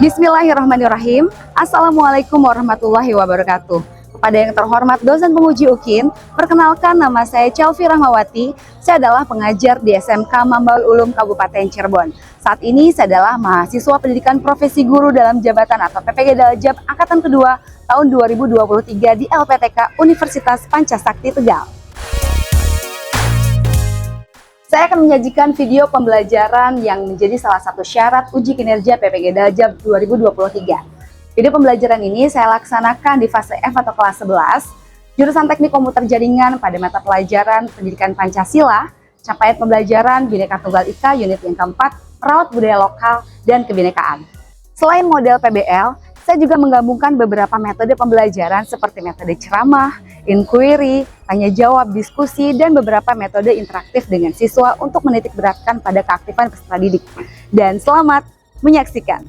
Bismillahirrahmanirrahim. Assalamualaikum warahmatullahi wabarakatuh. Kepada yang terhormat dosen penguji UKIN, perkenalkan nama saya Chelvi Rahmawati. Saya adalah pengajar di SMK Mambaul Ulum Kabupaten Cirebon. Saat ini saya adalah mahasiswa pendidikan profesi guru dalam jabatan atau PPG Daljab Angkatan Kedua tahun 2023 di LPTK Universitas Pancasakti Tegal. Saya akan menyajikan video pembelajaran yang menjadi salah satu syarat uji kinerja PPG Daljab 2023. Video pembelajaran ini saya laksanakan di fase F atau kelas 11, jurusan Teknik Komputer Jaringan pada mata pelajaran Pendidikan Pancasila, capaian pembelajaran Bhinneka Tunggal Ika unit yang keempat, Merawat Budaya Lokal dan Kebinekaan. Selain model PBL, saya juga menggabungkan beberapa metode pembelajaran seperti metode ceramah, inquiry, tanya jawab, diskusi, dan beberapa metode interaktif dengan siswa untuk menitik beratkan pada keaktifan peserta didik. Dan selamat menyaksikan.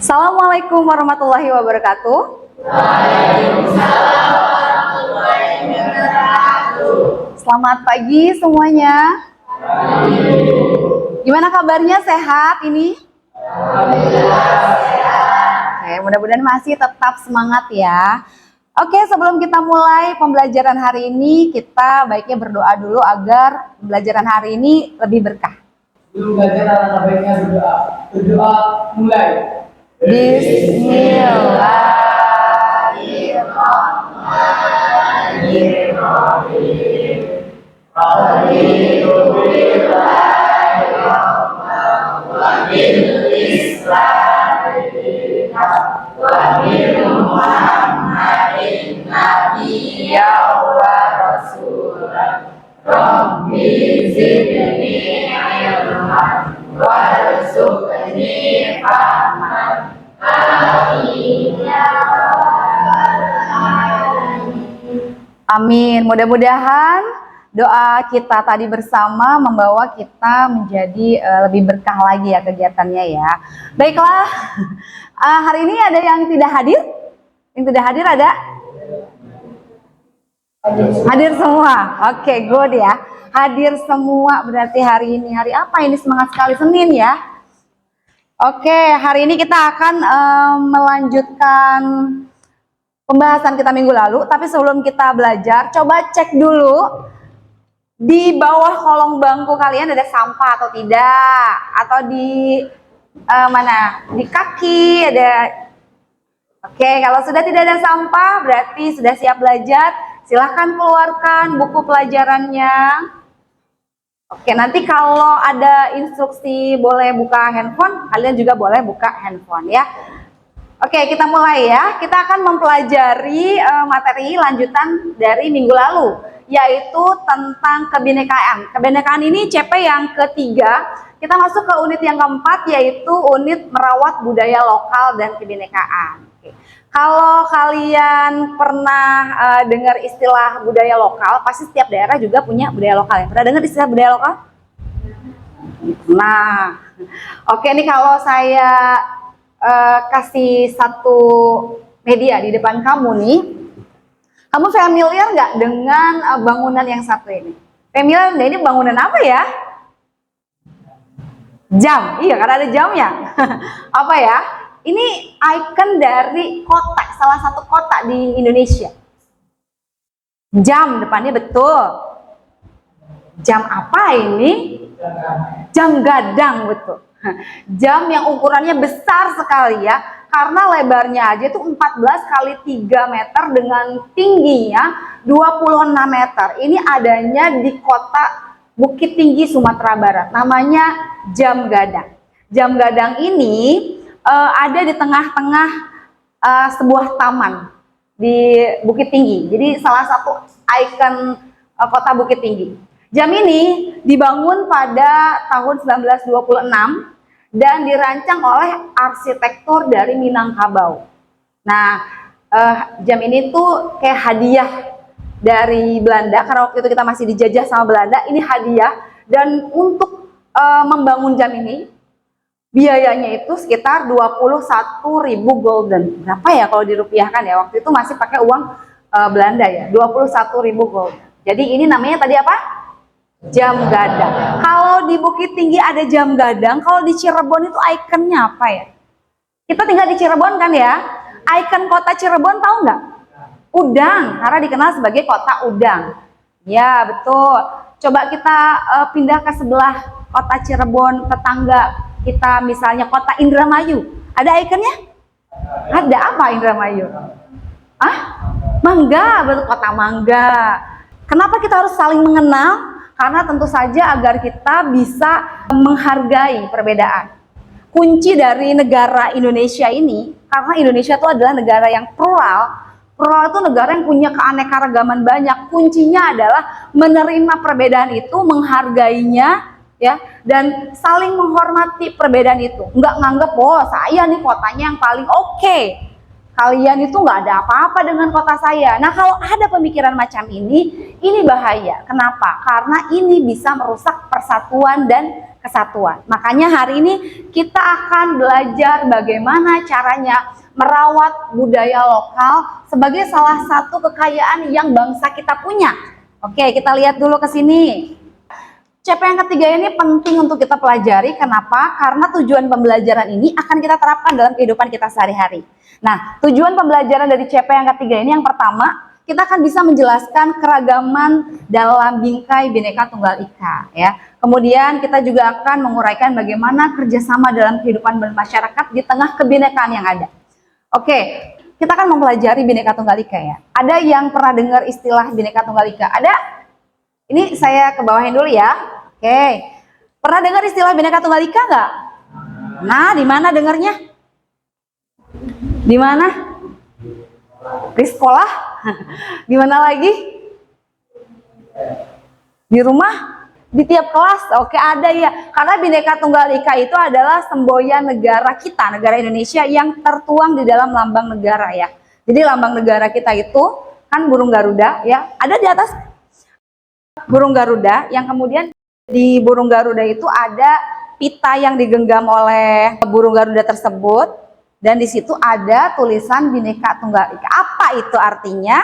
Assalamualaikum warahmatullahi wabarakatuh. Waalaikumsalam warahmatullahi wabarakatuh. Selamat pagi semuanya. Gimana kabarnya, sehat ini? Alhamdulillah sehat. Oke, mudah-mudahan masih tetap semangat ya. Oke, sebelum kita mulai pembelajaran hari ini, kita baiknya berdoa dulu agar pembelajaran hari ini lebih berkah. Sebelum belajar alangkah baiknya berdoa. Berdoa mulai. Bismillahirrahmanirrahim. Raditu billahi rabban wa bil islami dinan wa bi Muhammadin nabiyyan wa rasulan. Rabbi zidni ilman warzuqni fahman. Amin. Mudah-mudahan doa kita tadi bersama membawa kita menjadi lebih berkah lagi ya kegiatannya ya. Baiklah, hari ini ada yang tidak hadir? Yang tidak hadir ada? Hadir semua. Oke, good ya. Hadir semua berarti hari ini hari apa ini? Semangat sekali, Senin ya. Oke, hari ini kita akan melanjutkan pembahasan kita minggu lalu. Tapi sebelum kita belajar, coba cek dulu di bawah kolong bangku kalian ada sampah atau tidak, atau di mana? Di kaki ada. Oke, kalau sudah tidak ada sampah berarti sudah siap belajar. Silahkan keluarkan buku pelajarannya. Oke, nanti kalau ada instruksi boleh buka handphone, kalian juga boleh buka handphone ya. Oke, kita mulai ya. Kita akan mempelajari materi lanjutan dari minggu lalu, yaitu tentang kebinekaan. Kebinekaan ini CP yang ketiga. Kita masuk ke unit yang keempat, yaitu unit merawat budaya lokal dan kebinekaan. Oke. Kalau kalian pernah dengar istilah budaya lokal, pasti setiap daerah juga punya budaya lokal ya. Pernah dengar istilah budaya lokal? Nah, oke nih kalau saya kasih satu media di depan kamu nih, kamu familiar nggak dengan bangunan yang satu ini? Familiar nggak, ini bangunan apa ya? Jam, iya karena ada jamnya. Apa ya? Ini ikon dari kota, salah satu kota di Indonesia. Jam depannya betul. Jam apa ini? Jam gadang, betul. Jam yang ukurannya besar sekali ya, karena lebarnya aja itu 14 kali 3 meter dengan tingginya 26 meter. Ini adanya di kota Bukit Tinggi, Sumatera Barat. Namanya Jam Gadang. Jam Gadang ini ada di tengah-tengah sebuah taman di Bukit Tinggi. Jadi salah satu ikon kota Bukit Tinggi. Jam ini dibangun pada tahun 1926 dan dirancang oleh arsitektur dari Minangkabau. Nah, jam ini tuh kayak hadiah dari Belanda, karena waktu itu kita masih dijajah sama Belanda. Ini hadiah, dan untuk membangun jam ini biayanya itu sekitar 21.000 gulden. Berapa ya kalau dirupiahkan ya? Waktu itu masih pakai uang Belanda ya, 21.000 gulden. Jadi ini namanya tadi apa? Jam gadang. Kalau di Bukit Tinggi ada jam gadang, kalau di Cirebon itu ikonnya apa ya? Kita tinggal di Cirebon kan ya? Ikon kota Cirebon tahu nggak? Udang, karena dikenal sebagai kota udang. Ya betul. Coba kita pindah ke sebelah kota Cirebon, tetangga kita misalnya kota Indramayu. Ada ikonnya? Ada apa Indramayu? Ah? Mangga, betul, kota Mangga. Kenapa kita harus saling mengenal? Karena tentu saja agar kita bisa menghargai perbedaan. Kunci dari negara Indonesia ini, karena Indonesia itu adalah negara yang plural. Plural itu negara yang punya keanekaragaman banyak. Kuncinya adalah menerima perbedaan itu, menghargainya, ya, dan saling menghormati perbedaan itu. Nggak nganggep, oh saya nih kotanya yang paling oke. Kalian itu nggak ada apa-apa dengan kota saya. Nah, kalau ada pemikiran macam ini bahaya. Kenapa? Karena ini bisa merusak persatuan dan kesatuan. Makanya hari ini kita akan belajar bagaimana caranya merawat budaya lokal sebagai salah satu kekayaan yang bangsa kita punya. Oke, kita lihat dulu ke sini. CP yang ketiga ini penting untuk kita pelajari. Kenapa? Karena tujuan pembelajaran ini akan kita terapkan dalam kehidupan kita sehari-hari. Nah, tujuan pembelajaran dari CP yang ketiga ini yang pertama, kita akan bisa menjelaskan keragaman dalam bingkai Bhinneka Tunggal Ika, ya. Kemudian kita juga akan menguraikan bagaimana kerjasama dalam kehidupan bermasyarakat di tengah kebinekaan yang ada. Oke, kita akan mempelajari Bhinneka Tunggal Ika ya. Ada yang pernah dengar istilah Bhinneka Tunggal Ika? Ada? Ini saya ke bawahin dulu ya. Oke, pernah dengar istilah Bhinneka Tunggal Ika nggak? Nah, di mana dengarnya? Di mana? Di sekolah? Di mana lagi? Di rumah? Di tiap kelas? Oke, ada ya. Karena Bhinneka Tunggal Ika itu adalah semboyan negara kita, negara Indonesia, yang tertuang di dalam lambang negara ya. Jadi lambang negara kita itu kan burung Garuda ya. Ada di atas burung Garuda, yang kemudian di burung Garuda itu ada pita yang digenggam oleh burung Garuda tersebut. Dan di situ ada tulisan Bhinneka Tunggal Ika. Apa itu artinya?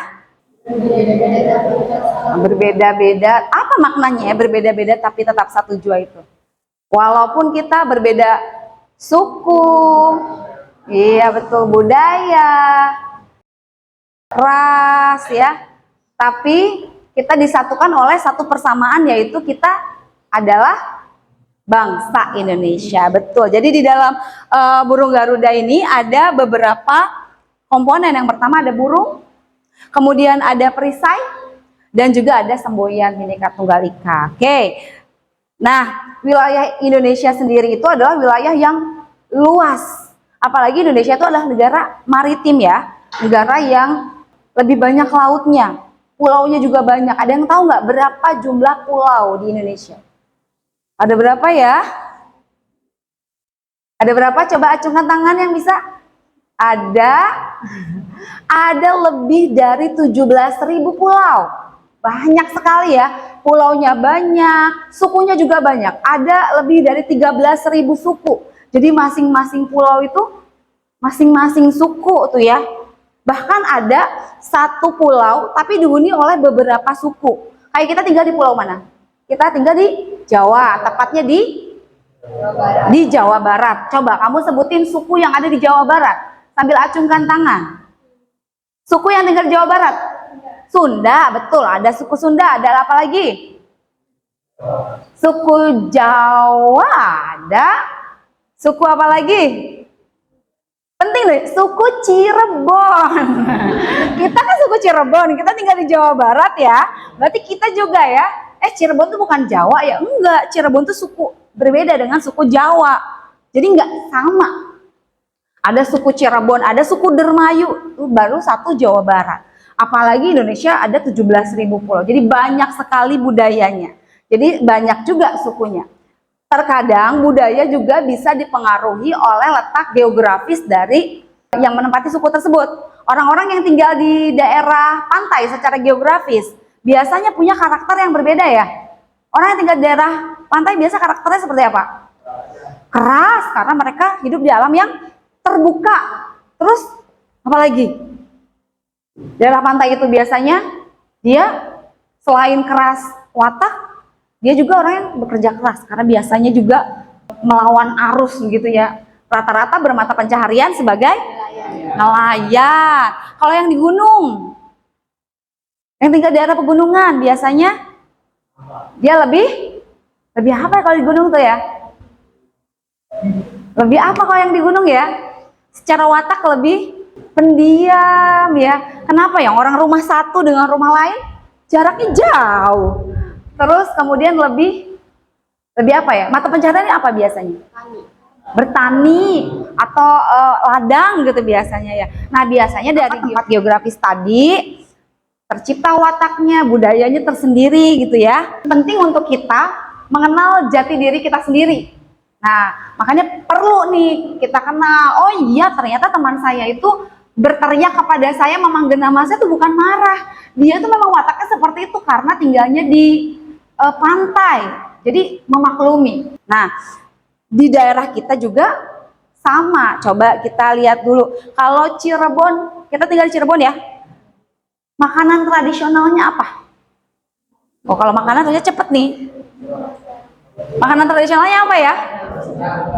Berbeda-beda. Apa maknanya ya? Berbeda-beda tapi tetap satu jua itu. Walaupun kita berbeda suku, iya betul, budaya, ras ya. Tapi kita disatukan oleh satu persamaan, yaitu kita adalah bangsa Indonesia, betul. Jadi di dalam burung Garuda ini ada beberapa komponen. Yang pertama ada burung, kemudian ada perisai, dan juga ada semboyan Bhinneka Tunggal Ika. Oke. Nah, wilayah Indonesia sendiri itu adalah wilayah yang luas. Apalagi Indonesia itu adalah negara maritim ya, negara yang lebih banyak lautnya. Pulaunya juga banyak. Ada yang tahu nggak berapa jumlah pulau di Indonesia? Ada berapa ya? Ada berapa? Coba acungkan tangan yang bisa. Ada lebih dari 17.000 pulau. Banyak sekali ya. Pulaunya banyak, sukunya juga banyak. Ada lebih dari 13.000 suku. Jadi masing-masing pulau itu masing-masing suku tuh ya. Bahkan ada satu pulau tapi dihuni oleh beberapa suku. Kayak kita tinggal di pulau mana? Kita tinggal di Jawa, tepatnya di Jawa Barat. Coba kamu sebutin suku yang ada di Jawa Barat sambil acungkan tangan. Suku yang tinggal di Jawa Barat? Sunda, betul. Ada suku Sunda. Ada apa lagi? Suku Jawa ada. Suku apa lagi? Penting deh, suku Cirebon. Kita kan suku Cirebon, kita tinggal di Jawa Barat ya. Berarti kita juga ya. Cirebon tuh bukan Jawa ya? Enggak, Cirebon tuh suku berbeda dengan suku Jawa. Jadi enggak sama. Ada suku Cirebon, ada suku Dermayu, itu baru satu Jawa Barat. Apalagi Indonesia ada 17.000 pulau. Jadi banyak sekali budayanya. Jadi banyak juga sukunya. Terkadang budaya juga bisa dipengaruhi oleh letak geografis dari yang menempati suku tersebut. Orang-orang yang tinggal di daerah pantai secara geografis biasanya punya karakter yang berbeda ya. Orang yang tinggal di daerah pantai biasa karakternya seperti apa? Keras, karena mereka hidup di alam yang terbuka. Terus apa lagi? Daerah pantai itu biasanya dia selain keras watak, dia juga orang yang bekerja keras karena biasanya juga melawan arus begitu ya. Rata-rata bermata pencaharian sebagai nelayan. Kalau yang di gunung, yang tinggal di daerah pegunungan, biasanya dia lebih apa ya kalau di gunung tuh ya? Lebih apa kalau yang di gunung ya? Secara watak lebih pendiam ya. Kenapa ya? Orang rumah satu dengan rumah lain jaraknya jauh. Terus kemudian lebih apa ya? Mata pencahariannya apa biasanya? Bertani atau ladang gitu biasanya ya. Nah biasanya dari tempat geografis tadi tercipta wataknya, budayanya tersendiri gitu ya. Penting untuk kita mengenal jati diri kita sendiri. Nah makanya perlu nih kita kenal. Oh iya, ternyata teman saya itu berteriak kepada saya, memanggil nama saya itu bukan marah. Dia tuh memang wataknya seperti itu karena tinggalnya di pantai, jadi memaklumi. Nah, di daerah kita juga sama. Coba kita lihat dulu. Kalau Cirebon, kita tinggal di Cirebon ya. Makanan tradisionalnya apa? Oh, kalau makanan saja cepet nih. Makanan tradisionalnya apa ya?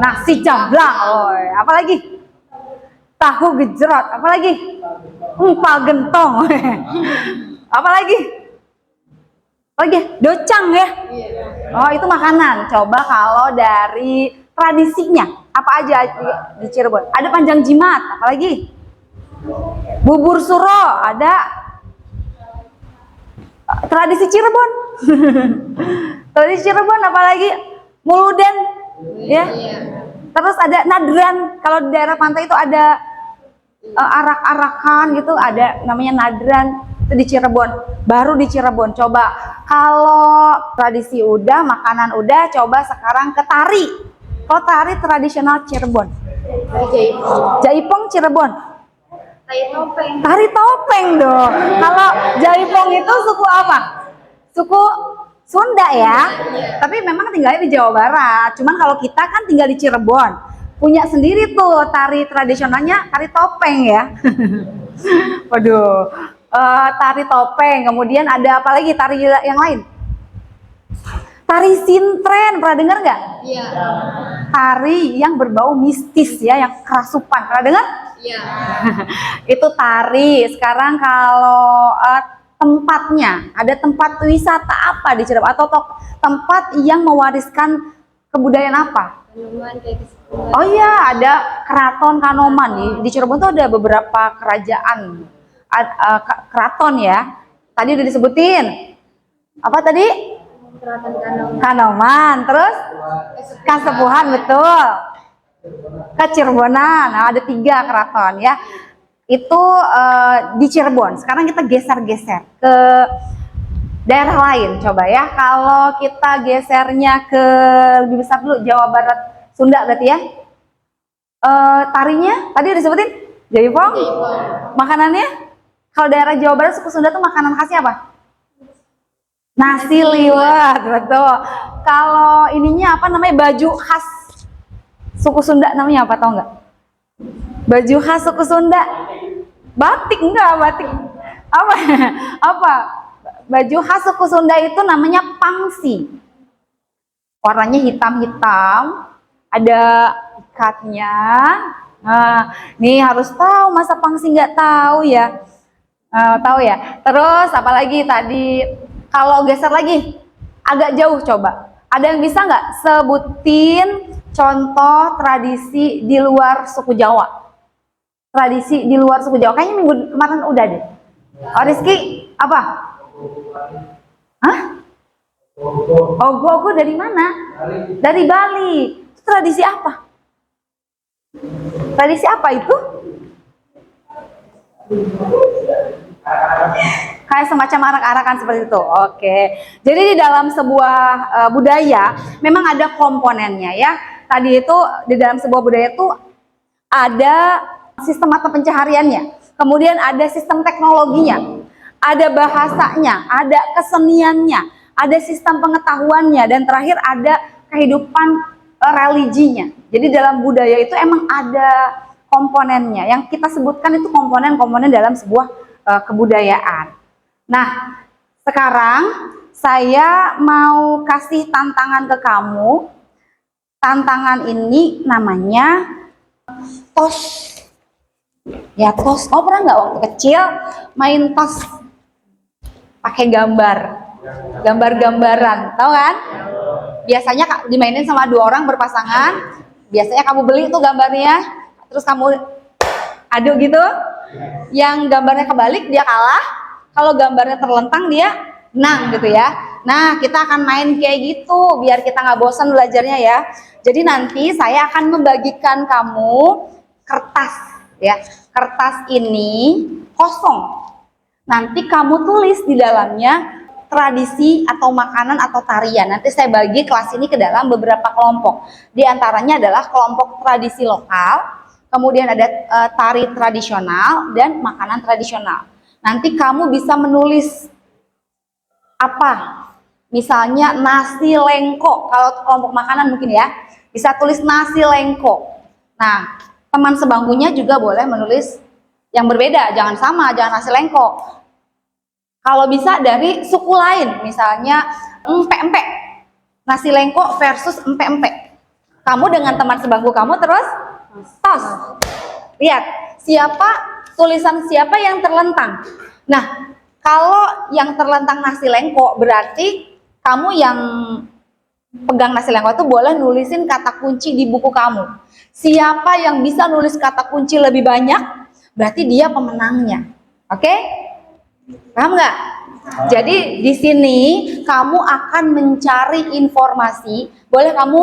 Nasi jamblang. Oh, apa lagi? Tahu gejrot. Apa lagi? Empal gentong. Apa lagi? Lagi docang ya. Oh itu makanan. Coba kalau dari tradisinya apa aja di Cirebon? Ada panjang jimat, apalagi bubur suro, ada tradisi Cirebon. Tradisi Cirebon apalagi muluden ya. Terus ada nadran. Kalau di daerah pantai itu ada arak-arakan gitu, ada namanya nadran. Di Cirebon, baru di Cirebon. Coba kalau tradisi udah, makanan udah, coba sekarang ke tari. Kalau tari tradisional Cirebon, Jaipong Cirebon, tari topeng dong. Kalau Jaipong itu suku apa? Suku Sunda ya. Tapi memang tinggalnya di Jawa Barat. Cuman kalau kita kan tinggal di Cirebon, punya sendiri tuh tari tradisionalnya, tari topeng ya. Waduh. Tari topeng, kemudian ada apa lagi tari yang lain? Tari sintren, pernah dengar nggak? Iya. Tari yang berbau mistis ya, yang kerasupan, pernah dengar? Iya. Itu tari. Sekarang kalau tempatnya, ada tempat wisata apa di Cirebon atau tempat yang mewariskan kebudayaan apa? Oh iya, ada Keraton Kanoman di Cirebon tuh ada beberapa kerajaan. Keraton ya. Tadi udah disebutin. Apa tadi? Keraton Kanoman. Kanoman, terus Kasepuhan, betul. Kecirebonan. Nah, ada 3 keraton ya. Itu di Cirebon. Sekarang kita geser-geser ke daerah lain coba ya. Kalau kita gesernya ke lebih besar dulu, Jawa Barat, Sunda berarti ya. Tarinya tadi udah disebutin Jaipong. Makanannya kalau daerah Jawa Barat suku Sunda tuh makanan khasnya apa? Nasi liwet, betul. Kalau ininya apa namanya, baju khas suku Sunda namanya apa, tau nggak? Baju khas suku Sunda Batik enggak, batik. Apa? Apa? Baju khas suku Sunda itu namanya pangsi. Warnanya hitam-hitam, ada ikatnya. Nah, nih harus tahu, masa pangsi nggak tahu ya? Tahu ya. Terus apalagi tadi, kalau geser lagi agak jauh coba. Ada yang bisa nggak sebutin contoh tradisi di luar suku Jawa? Tradisi di luar suku Jawa, kayaknya minggu kemarin udah deh. Oh, Rizky, apa? Hah? Ogo-ogo dari mana? Dari Bali. Itu tradisi apa? Tradisi apa itu? Kayak semacam arak-arakan seperti itu. Oke. Jadi di dalam sebuah budaya memang ada komponennya ya. Tadi itu di dalam sebuah budaya itu ada sistem mata pencahariannya, kemudian ada sistem teknologinya, ada bahasanya, ada keseniannya, ada sistem pengetahuannya, dan terakhir ada kehidupan religinya. Jadi dalam budaya itu emang ada komponennya. Yang kita sebutkan itu komponen-komponen dalam sebuah kebudayaan. Nah, sekarang saya mau kasih tantangan ke kamu. Tantangan ini namanya tos. Ya, tos. Kamu pernah nggak waktu kecil main tos pakai gambar-gambaran, tahu kan? Biasanya dimainin sama 2 orang berpasangan. Biasanya kamu beli tuh gambarnya, terus kamu adu gitu. Yang gambarnya kebalik dia kalah. Kalau gambarnya terlentang dia menang gitu ya. Nah, kita akan main kayak gitu biar kita nggak bosan belajarnya ya. Jadi nanti saya akan membagikan kamu kertas. Ya, kertas ini kosong. Nanti kamu tulis di dalamnya tradisi atau makanan atau tarian. Nanti saya bagi kelas ini ke dalam beberapa kelompok. Di antaranya adalah kelompok tradisi lokal, kemudian ada tari tradisional dan makanan tradisional. Nanti kamu bisa menulis apa? Misalnya nasi lengko. Kalau kelompok makanan mungkin ya, bisa tulis nasi lengko. Nah, teman sebangkunya juga boleh menulis yang berbeda, jangan sama, jangan nasi lengko. Kalau bisa dari suku lain, misalnya empek-empek, nasi lengko versus empek-empek. Kamu dengan teman sebangku kamu terus tos. Lihat, tulisan siapa yang terlentang. Nah, kalau yang terlentang nasi lengko, berarti kamu yang pegang nasi lengko itu boleh nulisin kata kunci di buku kamu. Siapa yang bisa nulis kata kunci lebih banyak, berarti dia pemenangnya. Oke? Paham nggak? Jadi di sini kamu akan mencari informasi. Boleh kamu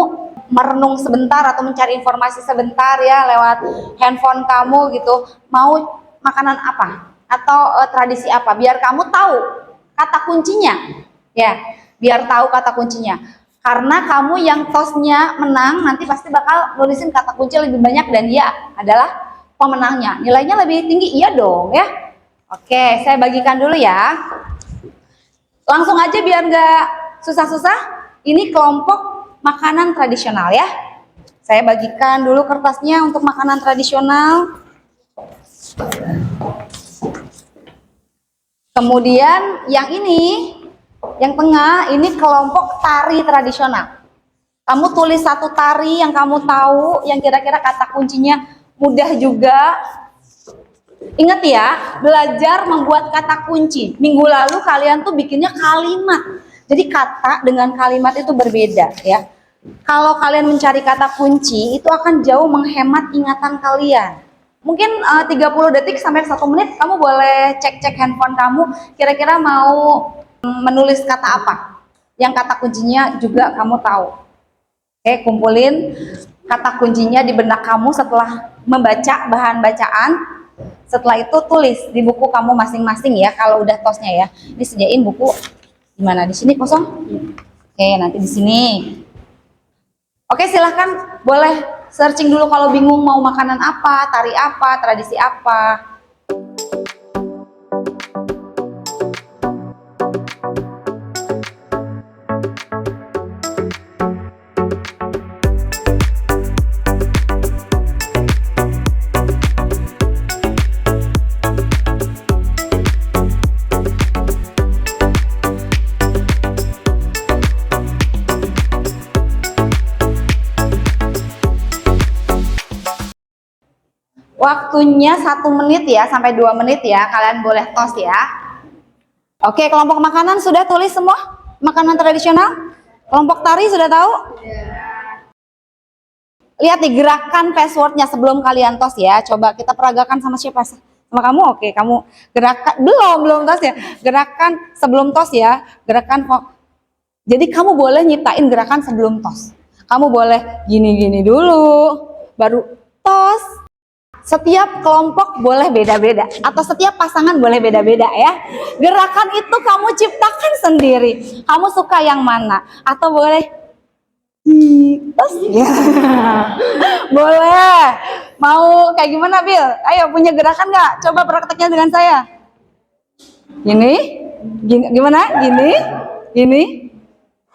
merenung sebentar atau mencari informasi sebentar ya lewat handphone kamu gitu. Mau makanan apa? Atau tradisi apa? Biar kamu tahu kata kuncinya. Ya, biar tahu kata kuncinya. Karena kamu yang tosnya menang, nanti pasti bakal nulisin kata kunci lebih banyak dan dia adalah pemenangnya. Nilainya lebih tinggi, iya dong ya. Oke, saya bagikan dulu ya. Langsung aja biar nggak susah-susah. Ini kelompok makanan tradisional ya. Saya bagikan dulu kertasnya untuk makanan tradisional. Kemudian yang ini, yang tengah ini kelompok tari tradisional. Kamu tulis satu tari yang kamu tahu, yang kira-kira kata kuncinya mudah juga. Ingat ya, belajar membuat kata kunci. Minggu lalu kalian tuh bikinnya kalimat. Jadi kata dengan kalimat itu berbeda ya. Kalau kalian mencari kata kunci, itu akan jauh menghemat ingatan kalian. Mungkin 30 detik sampai 1 menit kamu boleh cek-cek handphone kamu, kira-kira mau menulis kata apa yang kata kuncinya juga kamu tahu. Oke, kumpulin kata kuncinya di benak kamu setelah membaca bahan bacaan. Setelah itu tulis di buku kamu masing-masing ya. Kalau udah tosnya ya, disediain buku gimana? Di sini kosong. Oke, nanti di sini. Oke, silahkan boleh searching dulu kalau bingung mau makanan apa, tari apa, tradisi apa. Waktunya 1 menit ya, sampai 2 menit ya. Kalian boleh tos ya. Oke, kelompok makanan sudah tulis semua? Makanan tradisional? Kelompok tari sudah tahu? Lihat nih gerakan passwordnya sebelum kalian tos ya. Coba kita peragakan sama siapa? Sama kamu? Oke, kamu gerakan belum tos ya. Gerakan sebelum tos ya. Gerakan kok. Jadi kamu boleh nyiptain gerakan sebelum tos. Kamu boleh gini-gini dulu, baru tos. Setiap kelompok boleh beda-beda atau setiap pasangan boleh beda-beda ya. Gerakan itu kamu ciptakan sendiri. Kamu suka yang mana? Atau boleh tos ya. Boleh. Mau kayak gimana, Bil? Ayo punya gerakan nggak? Coba prakteknya dengan saya. Gini, gimana?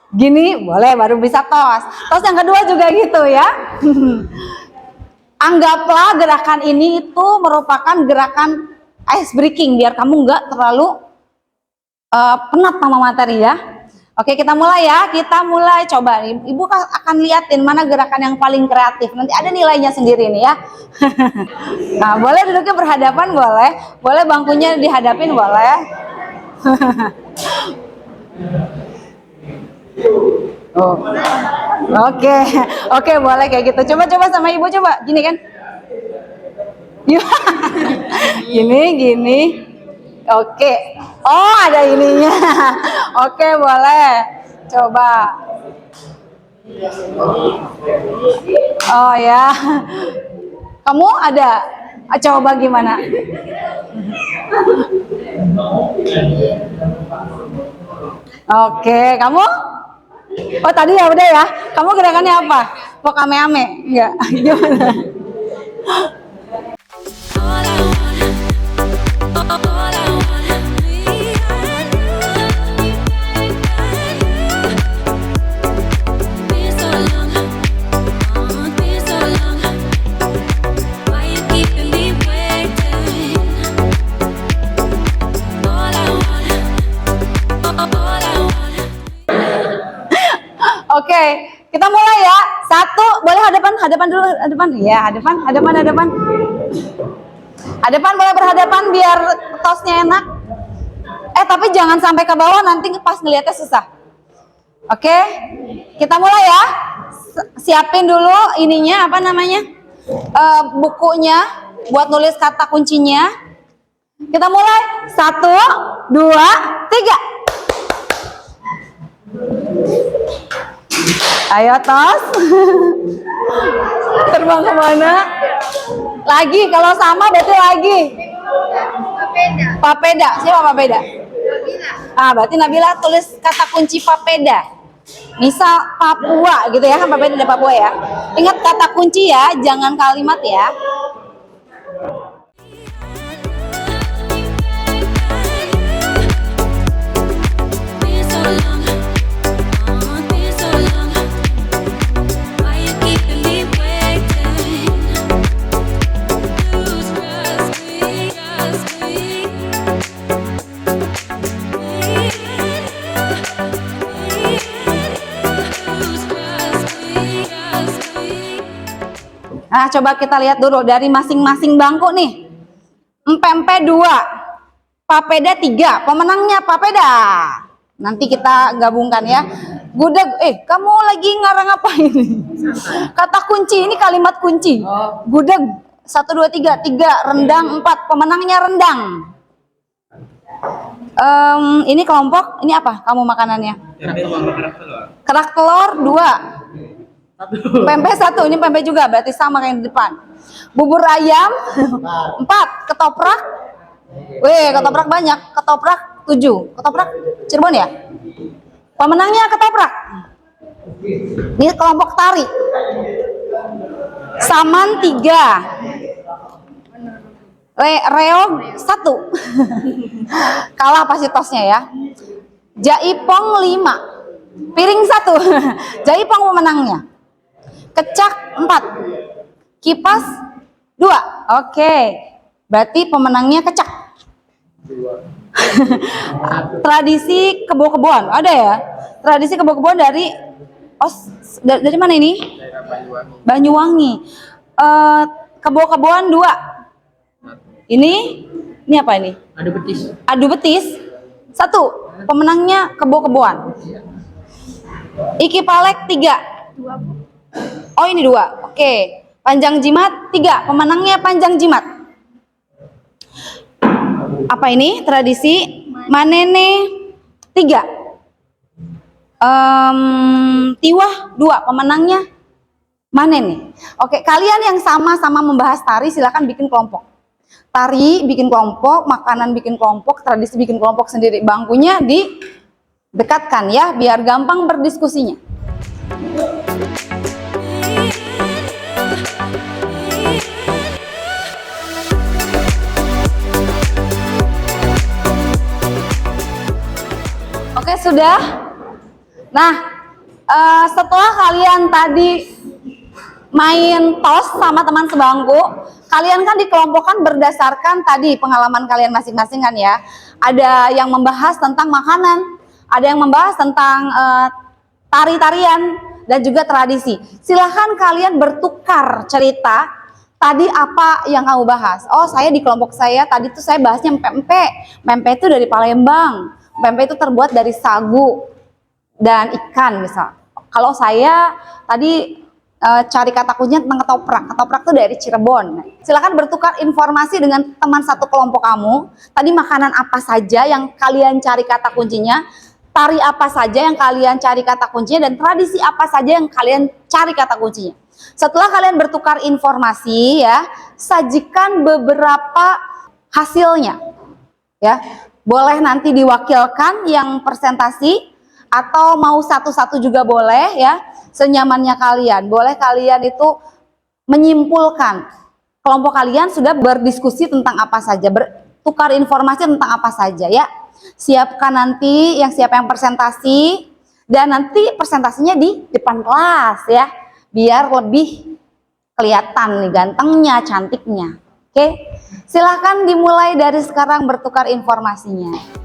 Gini, boleh baru bisa tos. Tos yang kedua juga gitu ya. Anggaplah gerakan ini itu merupakan gerakan ice breaking biar kamu nggak terlalu penat sama materi ya. Oke, kita mulai ya. Kita mulai coba nih. Ibu akan liatin mana gerakan yang paling kreatif. Nanti ada nilainya sendiri nih ya. Nah, boleh duduknya berhadapan boleh. Boleh bangkunya dihadapin boleh. Oh. Oke, boleh kayak gitu. Coba sama ibu coba, gini kan? Gini. Oke. Oh, ada ininya. Oke, boleh. Coba. Oh ya. Kamu ada? Coba gimana? Oke, kamu? Oh tadi ya udah ya. Kamu gerakannya apa? Mau kame-ame? Enggak. Gimana? Oke, kita mulai ya. 1, boleh hadapan dulu, hadapan. Ya, hadapan. Hadapan boleh berhadapan biar tosnya enak. Tapi jangan sampai ke bawah nanti pas ngeliatnya susah. Oke, kita mulai ya. Siapin dulu ininya apa namanya? Bukunya buat nulis kata kuncinya. Kita mulai. 1, 2, 3. Ayo tos. Terbang kemana? Lagi, kalau sama berarti lagi. Papeda. Siapa Papeda? Berarti Nabila tulis kata kunci Papeda. Misal Papua gitu ya, kan Papeda dari Papua ya. Ingat kata kunci ya, jangan kalimat ya. Nah, coba kita lihat dulu dari masing-masing bangku nih. Empe-empe 2, Papeda 3. Pemenangnya Papeda. Nanti kita gabungkan ya. Gudeg, kamu lagi ngarang apa ini? Kata kunci, ini kalimat kunci. Gudeg 1, 2, 3, rendang 4. Pemenangnya rendang. Ini kelompok, ini apa kamu makanannya? Kerak telur 2. Pempek 1, ini pempek juga berarti sama kayak yang di depan. Bubur ayam 4, ketoprak. Ketoprak banyak, ketoprak 7. Ketoprak Cirebon ya? Pemenangnya ketoprak. Ini kelompok tari. Saman 3. Reog 1. Kalah pasti tosnya ya. Jaipong 5. Piring 1. Jaipong pemenangnya. Kecak 4. Kipas 2. Oke. Berarti pemenangnya kecak. Tradisi kebo-keboan. Ada ya? Tradisi kebo-keboan dari dari mana ini? Banyuwangi. Kebo-keboan 2. Ini apa ini? Adu betis. Adu betis. 1. Pemenangnya kebo-keboan. Iki palek 3. Oh ini 2. Oke. Panjang jimat 3. Pemenangnya panjang jimat. Apa ini? Tradisi manene 3. Tiwah 2. Pemenangnya manene. Oke, kalian yang sama-sama membahas tari silakan bikin kelompok. Tari bikin kelompok, makanan bikin kelompok, tradisi bikin kelompok sendiri. Bangkunya didekatkan ya, biar gampang berdiskusinya. Oke, sudah. Nah, setelah kalian tadi main tos sama teman sebangku, kalian kan dikelompokkan berdasarkan tadi pengalaman kalian masing-masing kan ya. Ada yang membahas tentang makanan, ada yang membahas tentang tari-tarian dan juga tradisi. Silahkan kalian bertukar cerita. Tadi apa yang kamu bahas? Oh, saya di kelompok saya tadi tuh saya bahasnya mpe-mpe. Mpe itu dari Palembang. Mpe itu terbuat dari sagu dan ikan misal. Kalau saya tadi cari kata kuncinya tentang ketoprak. Ketoprak itu dari Cirebon. Silakan bertukar informasi dengan teman satu kelompok kamu. Tadi makanan apa saja yang kalian cari kata kuncinya, tari apa saja yang kalian cari kata kuncinya, dan tradisi apa saja yang kalian cari kata kuncinya. Setelah kalian bertukar informasi ya, sajikan beberapa hasilnya. Ya, boleh nanti diwakilkan yang presentasi atau mau satu-satu juga boleh ya. Senyamannya kalian, boleh kalian itu menyimpulkan kelompok kalian sudah berdiskusi tentang apa saja, bertukar informasi tentang apa saja ya. Siapkan nanti siapa yang presentasi, dan nanti presentasinya di depan kelas ya, biar lebih kelihatan nih gantengnya, cantiknya. Oke, silahkan dimulai dari sekarang bertukar informasinya.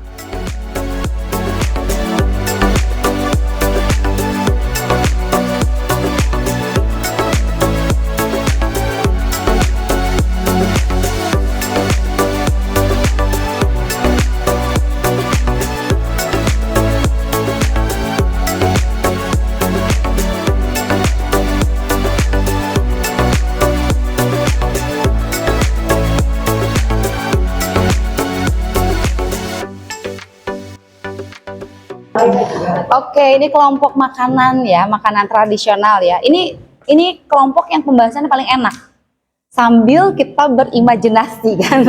Oke, ini kelompok makanan ya, makanan tradisional ya. Ini kelompok yang pembahasannya paling enak. Sambil kita berimajinasi kan.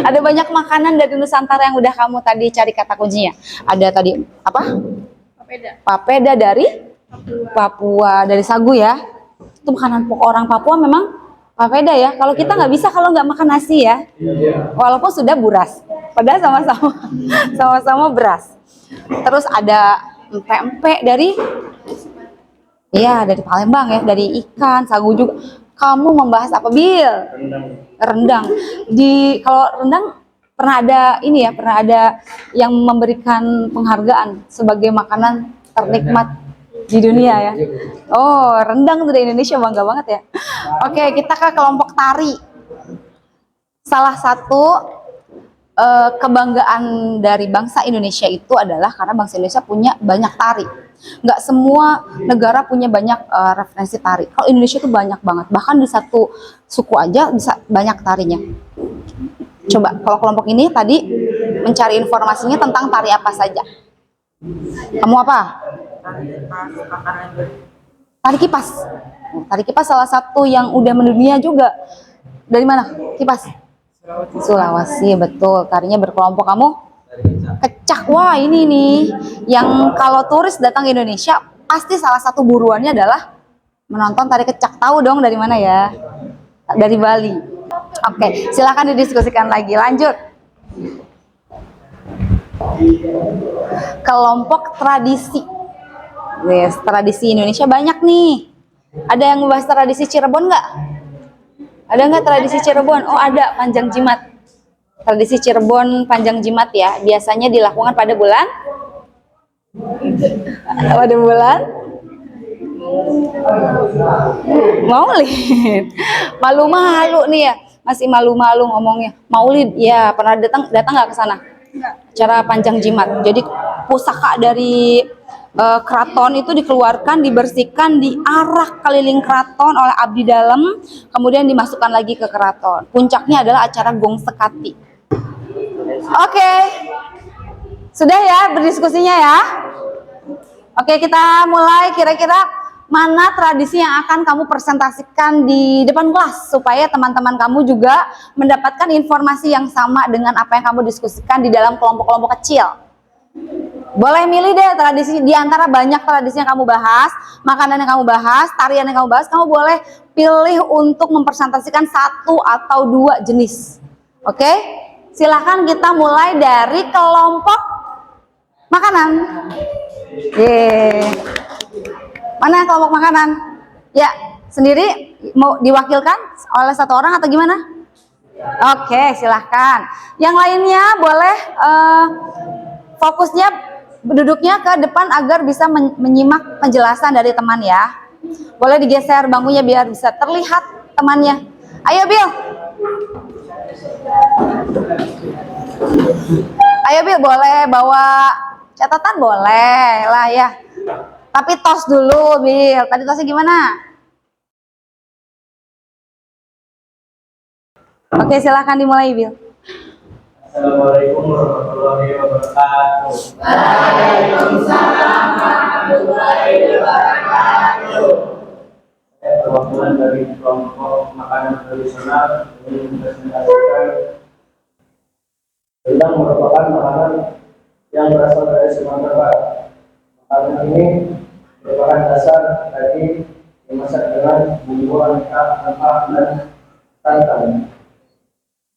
Ada banyak makanan dari Nusantara yang udah kamu tadi cari kata kuncinya. Ada tadi apa? Papeda. Papeda dari Papua, dari sagu ya. Itu makanan pokok orang Papua memang papeda ya. Kalau kita nggak bisa kalau nggak makan nasi ya. Walaupun sudah buras. Padahal sama-sama beras. Terus ada empe-empe dari Palembang ya, dari ikan, sagu juga. Kamu membahas apa, Bil? Rendang. Kalau rendang pernah ada yang memberikan penghargaan sebagai makanan ternikmat di dunia ya. Oh, rendang tuh di Indonesia bangga banget ya. Oke, kita ke kelompok tari. Salah satu kebanggaan dari bangsa Indonesia itu adalah karena bangsa Indonesia punya banyak tari. Nggak semua negara punya banyak referensi tari. Kalau Indonesia itu banyak banget. Bahkan di satu suku aja bisa banyak tarinya. Coba kalau kelompok ini tadi mencari informasinya tentang tari apa saja. Kamu apa? Tari kipas. Tari kipas salah satu yang udah mendunia juga. Dari mana? Kipas? Sulawesi, betul. Tarinya berkelompok. Kamu? Kecak. Wah, ini nih yang kalau turis datang ke Indonesia pasti salah satu buruannya adalah menonton tari kecak. Tahu dong dari mana ya? Dari Bali. Oke, silakan didiskusikan lagi. Lanjut. Kelompok tradisi. Yes, tradisi Indonesia banyak nih. Ada yang membahas tradisi Cirebon nggak? Ada nggak tradisi Cirebon? Oh, ada, panjang jimat. Tradisi Cirebon panjang jimat ya. Biasanya dilakukan pada bulan? Pada bulan? Maulid. Malu-malu nih ya. masih malu-malu ngomongnya. Maulid, ya pernah datang nggak ke sana? Acara panjang jimat. Jadi pusaka dari keraton itu dikeluarkan, dibersihkan, diarak keliling keraton oleh abdi dalam, kemudian dimasukkan lagi ke keraton. Puncaknya adalah acara gong sekati. Oke, sudah ya berdiskusinya ya. Oke, kita mulai. Kira-kira mana tradisi yang akan kamu presentasikan di depan kelas supaya teman-teman kamu juga mendapatkan informasi yang sama dengan apa yang kamu diskusikan di dalam kelompok-kelompok kecil. Boleh milih deh tradisi di antara banyak tradisi yang kamu bahas, makanan yang kamu bahas, tarian yang kamu bahas, kamu boleh pilih untuk mempresentasikan 1 atau 2 jenis. Oke? Silahkan kita mulai dari kelompok makanan. Mana kelompok makanan? Ya, sendiri mau diwakilkan oleh 1 orang atau gimana? Oke, silahkan. Yang lainnya boleh fokusnya duduknya ke depan agar bisa menyimak penjelasan dari teman ya. Boleh digeser bangkunya biar bisa terlihat temannya. Ayo Bill. Ayo Bill, boleh bawa catatan boleh lah ya. Tapi tos dulu Bill. Tadi tosnya gimana? Oke, silahkan dimulai Bill. Assalamualaikum warahmatullahi wabarakatuh. Waalaikumsalam warahmatullahi wabarakatuh. Saya perwakilan dari kelompok makanan tradisional ingin mempresentasikan rendang merupakan makanan yang berasal dari Sumatera Barat. Makanan ini merupakan dasar daging dimasak dengan bumbu aneka rempah dan santan.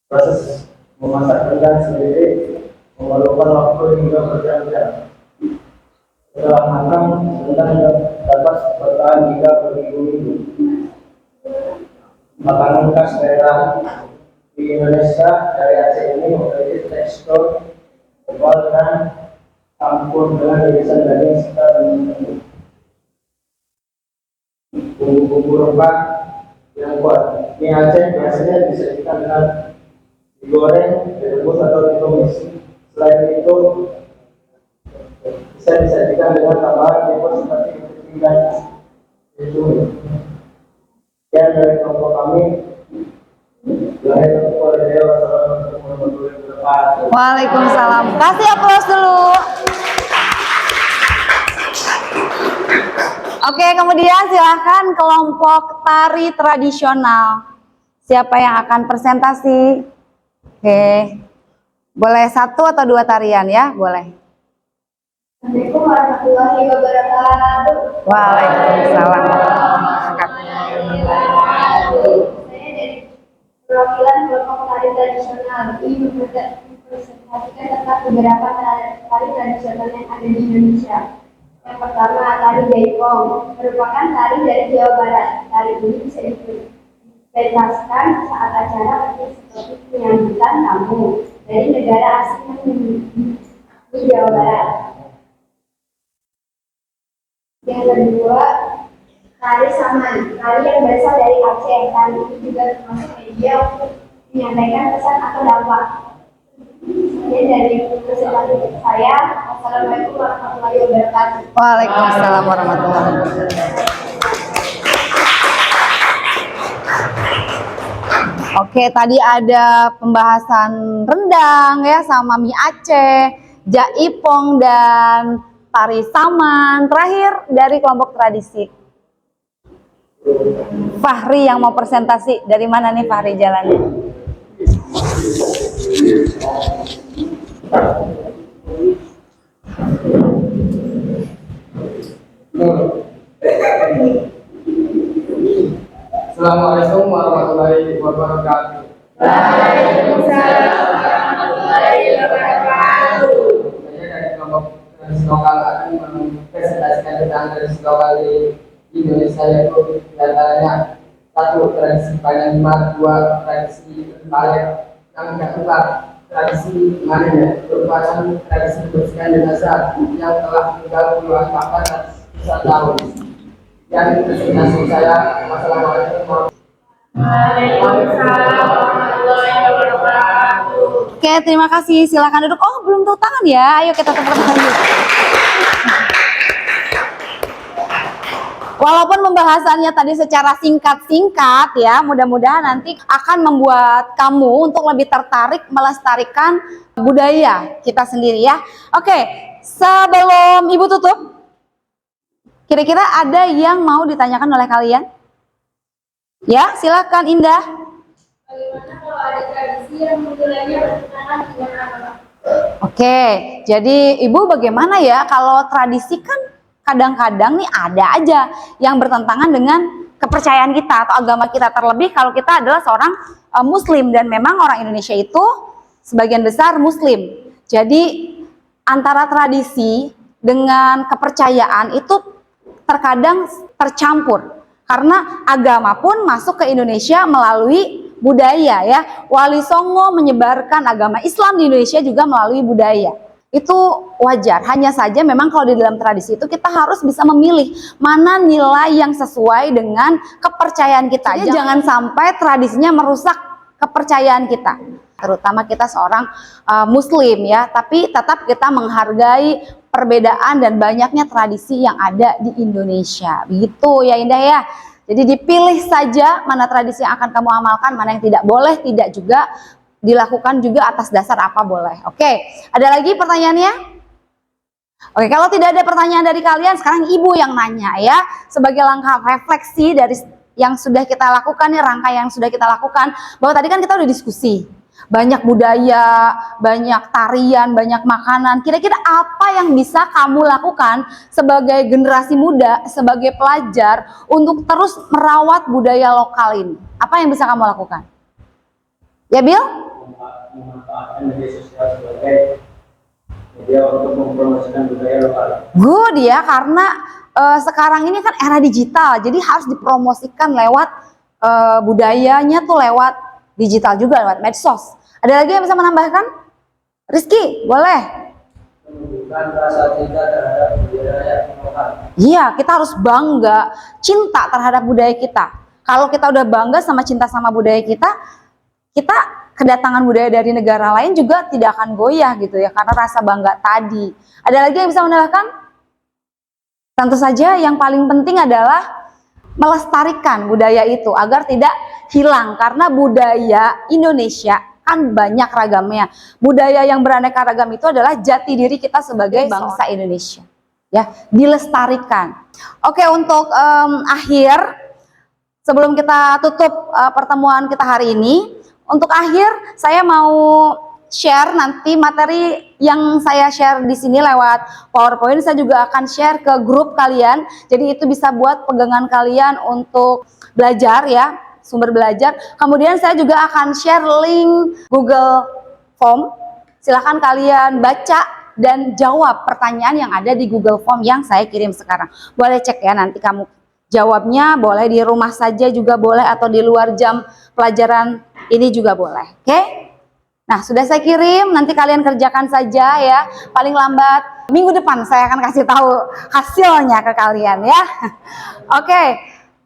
Proses memasak rendang sendiri memerlukan waktu hingga berjam-jam. Setelah matang, rendang dapat bertahan hingga berminggu-minggu. Makanan khas daerah di Indonesia dari Aceh ini memiliki tekstur tebal dan campur dengan irisan daging serta bumbu-bumbu rempah yang kuat. Mie Aceh biasanya disajikan dengan digoreng, direbus atau ditumis. Selain itu bisa disajikan dengan tambahan bumbu seperti kepiting dan cumi. Sekian dari kelompok kami. Waalaikumsalam. Kasih aplaus dulu. Oke, kemudian silahkan kelompok tari tradisional. Siapa yang akan presentasi? Oke, boleh 1 atau 2 tarian ya, boleh. Assalamualaikum warahmatullahi wabarakatuh. Waalaikumsalam. Saya dari perwakilan kelompok tari tradisional ingin mempresentasikan tentang beberapa tari tradisional yang ada di Indonesia. Yang pertama, tari jaipong merupakan tari dari Jawa Barat. Tari ini bisa dipentaskan saat acara seperti penyambutan tamu dari negara asing di Jawa Barat. Yang kedua, tari saman, tari yang berasal dari Aceh. Tari ini juga termasuk media untuk menyampaikan pesan atau dakwah. Sekian dari presentasi saya. Assalamualaikum warahmatullahi wabarakatuh. Waalaikumsalam warahmatullahi wabarakatuh. Oke, tadi ada pembahasan rendang ya sama mie Aceh, jaipong dan tari saman. Terakhir dari kelompok tradisi. Fahri yang mau presentasi. Dari mana nih Fahri jalannya? Assalamualaikum warahmatullahi wabarakatuh. Waalaikumsalam warahmatullahi wabarakatuh. Saya dari kelompok tradisi lokal akan mempresentasikan tentang tradisi lokal di Indonesia, yaitu diantaranya 1 tradisi panjang jimat, 2 tradisi balet, yang keempat tradisi manennya merupakan tradisi membersihkan jenazah yang telah meninggal puluhan bahkan ratusan tahun. Dan presentasi saya, wassalamualaikum warahmatullahi wabarakatuh. Waalaikumsalam Oke, terima kasih. Silakan duduk. Oh, belum tepuk tangan ya. Ayo kita tepuk tangan dulu. Walaupun pembahasannya tadi secara singkat-singkat ya, mudah-mudahan nanti akan membuat kamu untuk lebih tertarik melestarikan budaya kita sendiri ya. Oke, sebelum Ibu tutup, kira-kira ada yang mau ditanyakan oleh kalian? Ya, silakan Indah. Bagaimana kalau ada tradisi yang nilainya bertentangan dengan agama? Oke, jadi Ibu bagaimana ya kalau tradisi kan kadang-kadang nih ada aja yang bertentangan dengan kepercayaan kita atau agama kita, terlebih kalau kita adalah seorang Muslim dan memang orang Indonesia itu sebagian besar Muslim. Jadi antara tradisi dengan kepercayaan itu terkadang tercampur karena agama pun masuk ke Indonesia melalui budaya ya. Wali Songo menyebarkan agama Islam di Indonesia juga melalui budaya. Itu wajar, hanya saja memang kalau di dalam tradisi itu kita harus bisa memilih mana nilai yang sesuai dengan kepercayaan kita. Jadi jangan sampai tradisinya merusak kepercayaan kita, terutama kita seorang Muslim ya, tapi tetap kita menghargai perbedaan dan banyaknya tradisi yang ada di Indonesia. Begitu ya Indah ya. Jadi dipilih saja mana tradisi yang akan kamu amalkan, mana yang tidak boleh, tidak juga dilakukan juga atas dasar apa boleh. Oke, ada lagi pertanyaannya? Oke, kalau tidak ada pertanyaan dari kalian, sekarang Ibu yang nanya ya. Sebagai langkah refleksi dari yang sudah kita lakukan nih, rangkaian yang sudah kita lakukan, bahwa tadi kan kita udah diskusi. Banyak budaya, banyak tarian, banyak makanan. Kira-kira apa yang bisa kamu lakukan sebagai generasi muda, sebagai pelajar untuk terus merawat budaya lokal ini? Apa yang bisa kamu lakukan? Ya, Bill? Memanfaatkan media sosial sebagai media untuk mempromosikan budaya lokal. Good ya, karena sekarang ini kan era digital, jadi harus dipromosikan lewat budayanya tuh lewat digital juga, lewat medsos. Ada lagi yang bisa menambahkan? Rizky, boleh? Menunjukkan rasa cinta terhadap budaya lokal. Iya, kita harus bangga, cinta terhadap budaya kita. Kalau kita udah bangga sama cinta sama budaya kita kedatangan budaya dari negara lain juga tidak akan goyah gitu ya, karena rasa bangga tadi. Ada lagi yang bisa menambahkan? Tentu saja yang paling penting adalah melestarikan budaya itu agar tidak hilang, karena budaya Indonesia kan banyak ragamnya. Budaya yang beraneka ragam itu adalah jati diri kita sebagai bangsa Indonesia. Ya, dilestarikan. Oke, untuk akhir sebelum kita tutup pertemuan kita hari ini, untuk akhir saya mau share nanti materi yang saya share di sini lewat PowerPoint. Saya juga akan share ke grup kalian. Jadi itu bisa buat pegangan kalian untuk belajar ya, sumber belajar. Kemudian saya juga akan share link Google Form. Silahkan kalian baca dan jawab pertanyaan yang ada di Google Form yang saya kirim sekarang. Boleh cek ya, nanti kamu jawabnya, boleh di rumah saja juga boleh, atau di luar jam pelajaran ini juga boleh. Oke? Nah, sudah saya kirim, nanti kalian kerjakan saja ya. Paling lambat minggu depan saya akan kasih tahu hasilnya ke kalian ya. Oke.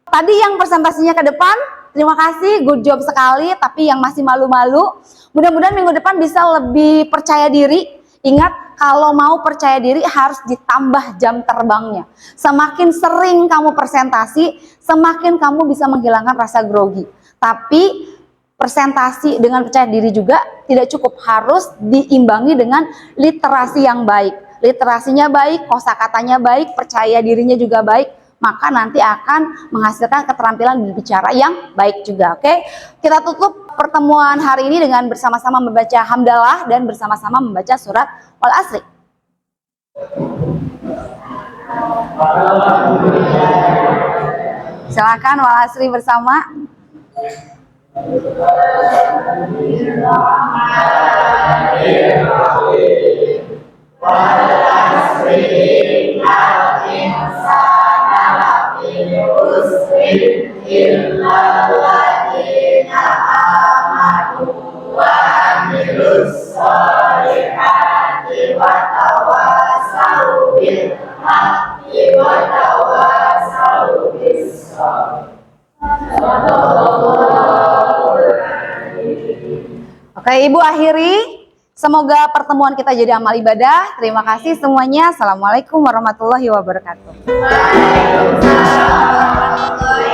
Tadi yang presentasinya ke depan, terima kasih, good job sekali. Tapi yang masih malu-malu, mudah-mudahan minggu depan bisa lebih percaya diri. Ingat, kalau mau percaya diri harus ditambah jam terbangnya. Semakin sering kamu presentasi, semakin kamu bisa menghilangkan rasa grogi. Tapi presentasi dengan percaya diri juga tidak cukup, harus diimbangi dengan literasi yang baik. Literasinya baik, kosakatanya baik, percaya dirinya juga baik, maka nanti akan menghasilkan keterampilan berbicara yang baik juga. Oke, kita tutup pertemuan hari ini dengan bersama-sama membaca hamdalah dan bersama-sama membaca surat Wal Asri. Silakan Wal Asri bersama. Oke, Ibu akhiri Semoga pertemuan kita jadi amal ibadah. Terima kasih semuanya. Assalamualaikum warahmatullahi wabarakatuh. Waalaikumsalam warahmatullahi